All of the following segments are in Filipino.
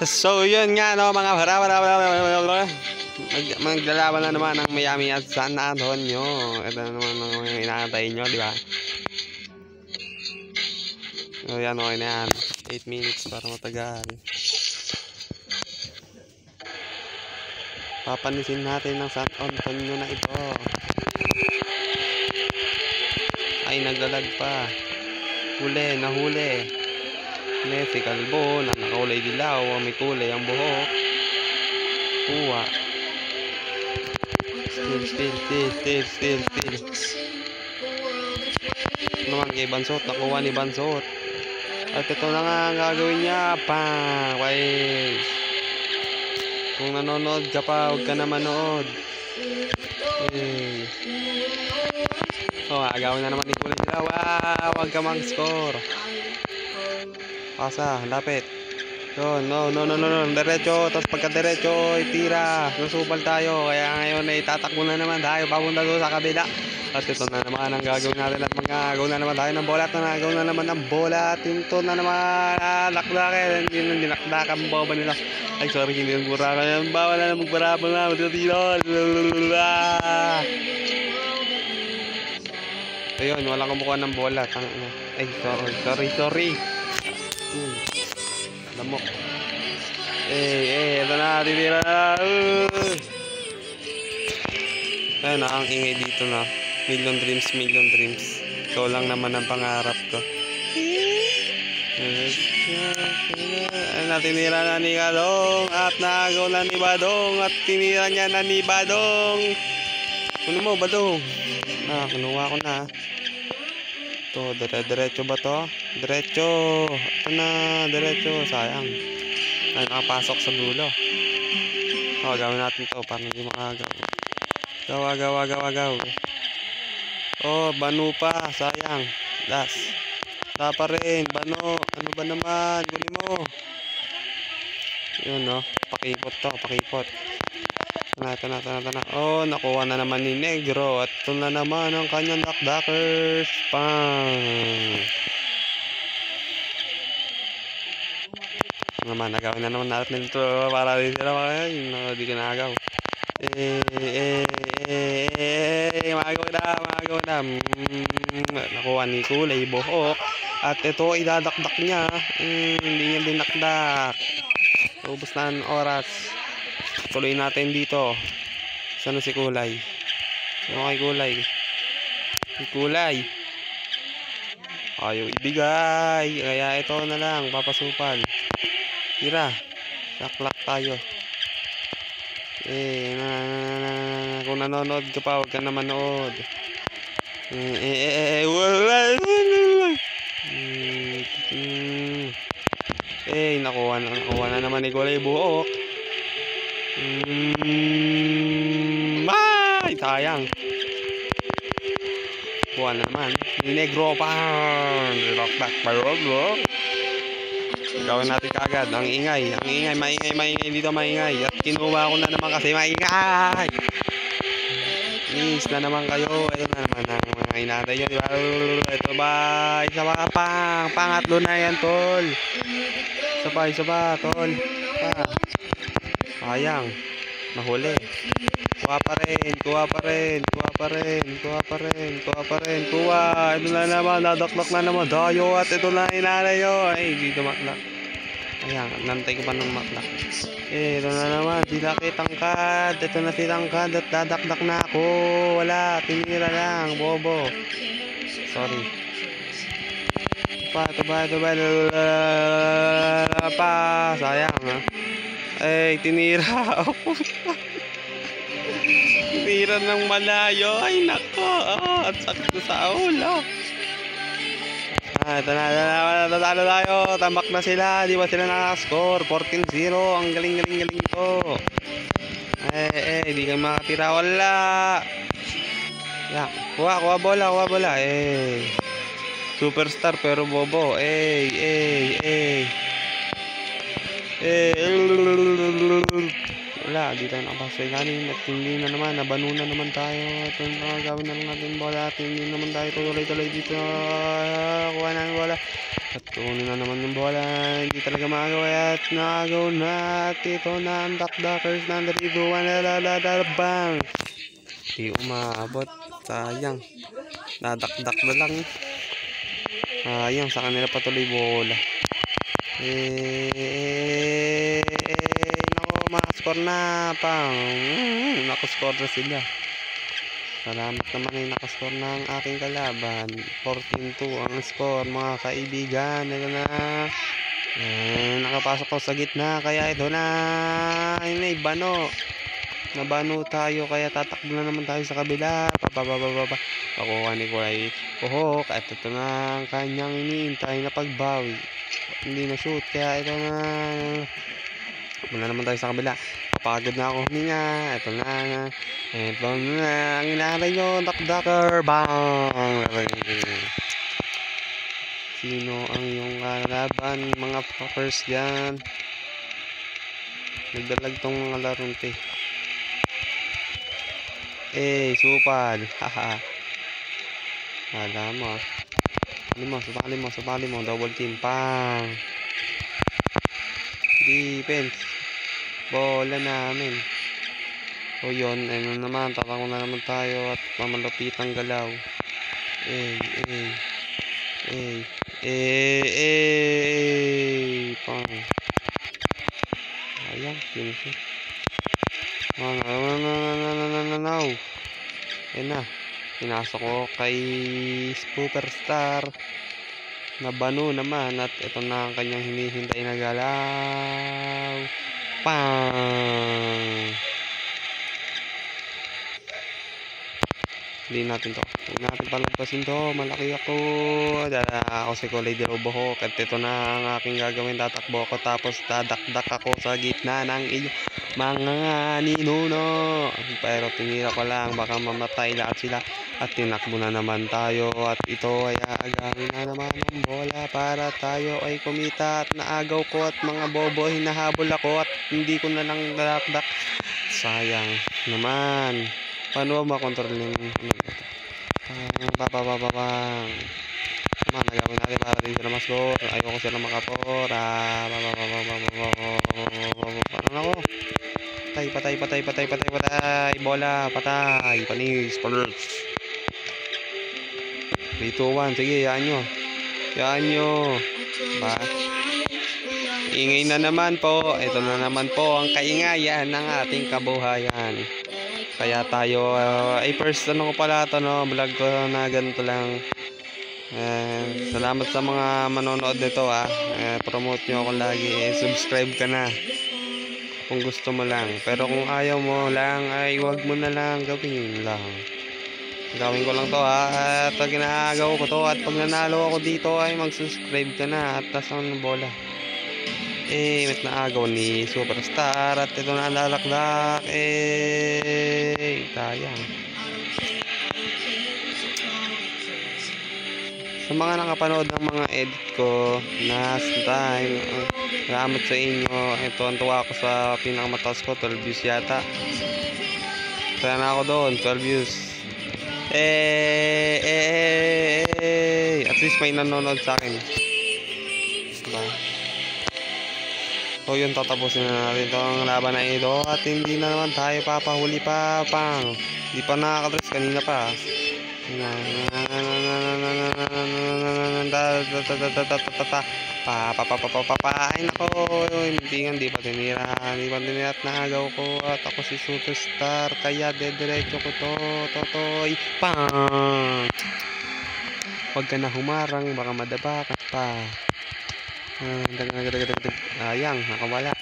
So yun nga no mga maglalaban na naman ng Miami at San Antonio. Ito na naman ang inaantay nyo, di ba? So yan, okay na yan. 8 minutes para matagal. Papanisin natin ng San Antonio na ito. Ay, naglalag pa. Nahuli. Si Kalbo na nakakulay dilaw, may kulay ang buhok. Kuha. Still. Naman kay Bansot, nakuha ni Bansot. At ito na nga ang gagawin niya. Pang! Guys. Kung nanonood ka pa, huwag ka na manood. Agawin na naman ni kulay dilaw. Huwag ka mang-score. Pasa, lapit. Yun, no. Diretso, tapos pagka diretso, itira. Susubal tayo. Kaya ngayon ay tatakbo na naman tayo. Papunta doon sa kabila. At ito na naman ang gagawin natin. At magagaw na naman tayo ng bola. At nagaw na naman ng bola. Tinto na naman. Lakdakin. Hindi na dinakdakan ang boba nila. Ay, sorry, hindi yung burakan. Bawal na magbarabang na. Matutilo. Ayun, walang kumukuha ng bola. Ay, sorry. Lamok. Ito na, titira na. Ayun na, ang ingay dito na. Million dreams. Ikaw lang naman ang pangarap ko. Tinira na ni Badong at nagaw na ni Badong at tinira niya na ni Badong. Kuno mo, Badong. Kinuha ko na. Ito, diretso ba to? Diretso. Ito na, diretso. Sayang. Ay, nakapasok sa dulo. Gawin natin to para hindi makagaw. Gawa. Banu pa. Sayang. Das. Da pa rin. Banu. Ano ba naman? Guli mo. Yun, no. Pakipot to. Ito na. Nakuha na naman ni Negro. At ito na naman ang kanyang dakdakers. Pang! Nagawin na naman natin ito para din sila hindi ka nagaw. Magaw na. Nakuha ni kulay buhok. At ito idadakdak niya. Hindi niya dinakdak. Ubus na ang oras. Tuloy natin dito. Saan si kulay? Okay, kulay. Ayaw ibigay. Kaya ito na lang. Papasupal. Tira. Saklak tayo. Kung nanonood ka pa, huwag ka na manood. Nakuha na naman ni kulay buhok. Ay, sayang. Kuha na naman. Negro pa. Gawin natin kaagad. Ang ingay. Maingay dito, maingay. At kinuha ko na naman kasi maingay. Please na naman kayo. Ito na naman ang mga inatay yun. Diba? Ito ba? Isa pa pang. Pangatlo na yan, tol. Isa pa, tol. Sayang. Nahuli. Kuha pa rin. Ito na naman. Nadaklak na naman. Dayo at ito na inanay yun. Ay, dito maklak. Ayan. Nantay ko pa ng maklak. Ito na naman. Tangkad. Ito na si tangkad. At dadakdak na ako. Wala. Tinira lang. Bobo. Sorry. Ito ba? Sayang ha. Ay, tinira ako. Tinira ng malayo. Ay, nako. At sakit sa ulo. Ito na. Tatalo tayo. Tambak na sila. Di ba sila nakascore? 14-0. Ang galing ko. Di ka makatira. Wala. Kuha bola. Superstar pero bobo. Wala. bola. Di tayo nakapasok sa ilalim. At hindi na naman. Nabano na naman tayo. At gawin na lang natin bola. At hindi naman tayo tuloy-tuloy dito. Kuha na ang bola. At kunin na naman yung bola. Hindi talaga makagawa. At nakagaw na. At ito na ang dakdakers na dito. Bang! Di umabot. Sayang. Dadakdak na lang. Sayang sa kanila patuloy bola. Naku, makascore na pang. Nakascore na sila. Salamat naman ay nakascore na ang aking kalaban. 14-2 ang score mga kaibigan. Ito na. Nakapasok ko sa gitna. Kaya ito na. Ay, bano. Nabano tayo. Kaya tatakbo na naman tayo sa kabila. Pakuha ni Kuwai Kuhok. At ito na ang kanyang iniintay na pagbawi. Hindi na shoot. Kaya ito na. Muna naman tayo sa kabila. Kapagod na ako huminga. Ito na. Ito na. Ang inaantay nyo. Dakdaker. Bang! Sino ang iyong kalaban? Mga fuckers dyan. Nagdalag tong mga larong te. Supal. Haha. Alam mo. Subali mo. Double team. Pang. Defense. Bola namin. O yun. Ano naman. Tatako na naman tayo. At mamalupit ang galaw. Pang. Ayan. Finish. No. Ayan na. Pinasok ko kay Superstar. Nabano naman. At ito na ang kanyang hinihintay na galaw. Pang! Hindi natin to. Hindi natin palagpasin to. Malaki ako. Ako si Kulay Dirobohok. At ito na ang aking gagawin. Tatakbo ako. Tapos dadakdak ako sa gitna ng iyong mga ninuno. Pero tinira ko lang. Baka mamatay lahat sila. At tinakbo na naman tayo. At ito ay aagawin na naman ang bola para tayo ay kumita. At naagaw ko at mga bobo hinahabol ako. At hindi ko na lang dakdak. Sayang naman. Paano ba makontrol yung papapapapang nagawin natin para din sila mas score. Ayoko sila makapora. Paano ako? Patay. Bola, patay. Panis, Spurs. 3, 2, 1. Sige, yaan nyo. Ba? Ingay na naman po. Ito na naman po ang kaingayan ng ating kabuhayan. Kaya tayo, first ko pala ito, no, vlog ko na ganito lang. Salamat sa mga manonood nito, promote nyo ako lagi, subscribe ka na kung gusto mo lang. Pero kung ayaw mo lang, ay wag mo na lang, gawin lang. Gawin ko lang to, at pag ginagawa ko to, at pag nanalo ako dito, ay mag-subscribe ka na, at tas ang bola. Met na agaw ni Superstar. At ito na lalakdak. Tayang. Sa mga nakapanood ng mga edit ko last time, salamat sa inyo. Ito ang tuwa ko sa pinakamataas ko, 12 views yata. Kaya na ako doon, 12 views. At least may nanonood sa akin. Diba? So yun, tatapusin na natin itong laban na ito. At hindi na naman tayo papahuli pa. Pang. Hindi pa nakakadress, kanina pa. Ay nako. Hindi pa tinira. At naagaw ko. At ako si Superstar. Kaya dediretso ko to. Totoy. Pang. Huwag ka na humarang. Baka madabakat pa. Ayang, nakawala.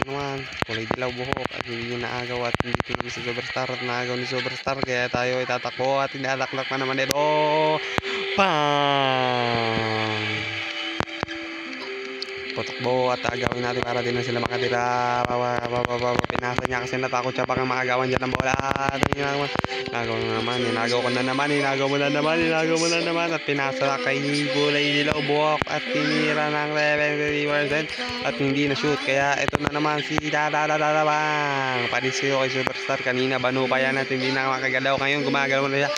Naman, kulay dilaw buhok. At hindi niya naagaw. At hindi naman si Superstar. At naagaw ni Superstar. Kaya tayo ay tatakbo. At inalaklak na naman ito. Pang! takbo at agawin natin para din na sila makatira. Pinasa niya kasi natakot siya baka makagawan dyan ng bola. Inagaw ko na naman, inagaw mo na naman at pinasa kay Kulay Dilaw buhok at tinira ng 70% at hindi na shoot. Kaya ito na naman si Dadadadabang. Panis kayo kay Superstar. Kanina banu pa yan at hindi na makagalaw. Ngayon gumagalaw na siya.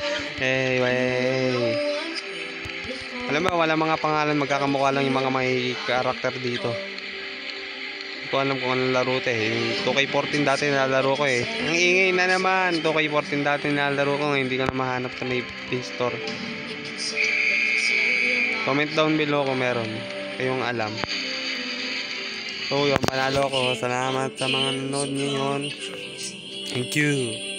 Alam mo, wala mga pangalan, magkakamukha lang yung mga may karakter dito. Hindi ko alam kung anong laro ito eh. 2K14 dati nilalaro ko eh. Ang ingay na naman. 2K14 dati nilalaro ko. Hindi ko na mahanap sa may Play Store. Comment down below kung meron kayong alam. So yun, panalo ko. Salamat sa mga nanonood ngayon. Thank you.